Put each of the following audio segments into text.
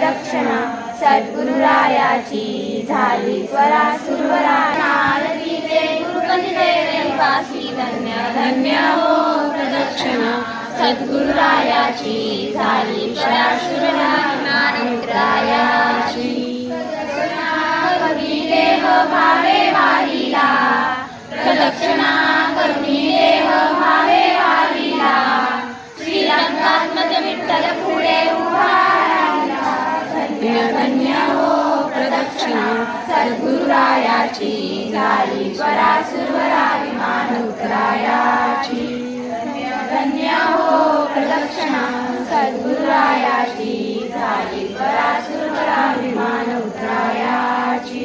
प्रदक्षिणा सद्गुरुरायाची झाली स्वरा सुरवरा आरती ते गुरुपती देवासी धन्य धन्य हो प्रदक्षिणा सद्गुरुरायाची झाली स्वरा सुरवरा ज्ञानमुद्रायाची करुणी देह भावे वाहिला प्रदक्षिणा करुणी देह भावे वाहिला श्रीरंगात्मज विठ्ठल पुढे उभा राहिला धन्य धन्य हो प्रदक्षिणा सद्गुरुरायाची झाली स्वरा सुरवरा विमान उतरायाची धन्य हो प्रदक्षिणा सद्गुरुरायाची झाली स्वरा सुरवरा विमान उतरायाची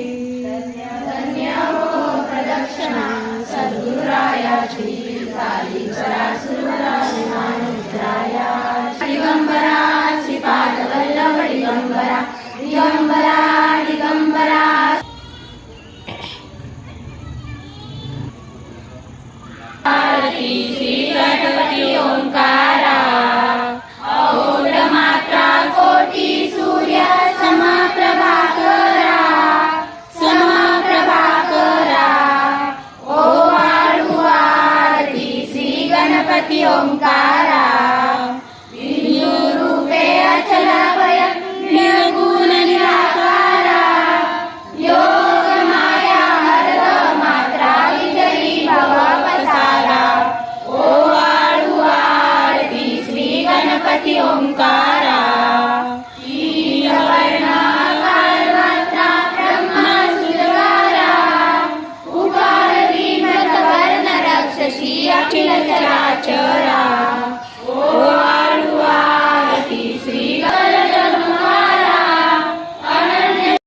धन्य हो प्रदक्षिणा सद्गुरुरायाची झाली स्वरा सुरवरा विमान उतरायाची दिगंबरा श्रीपाद वल्लभ दिगंबरा दिगंबरा दिगंबरा आरती श्री सरस्वती ओंकारा अहोड मात्रा कोटी सूर्य समप्रभाकरा समप्रभाकरा ओ आरती श्री गणपती ओंकारा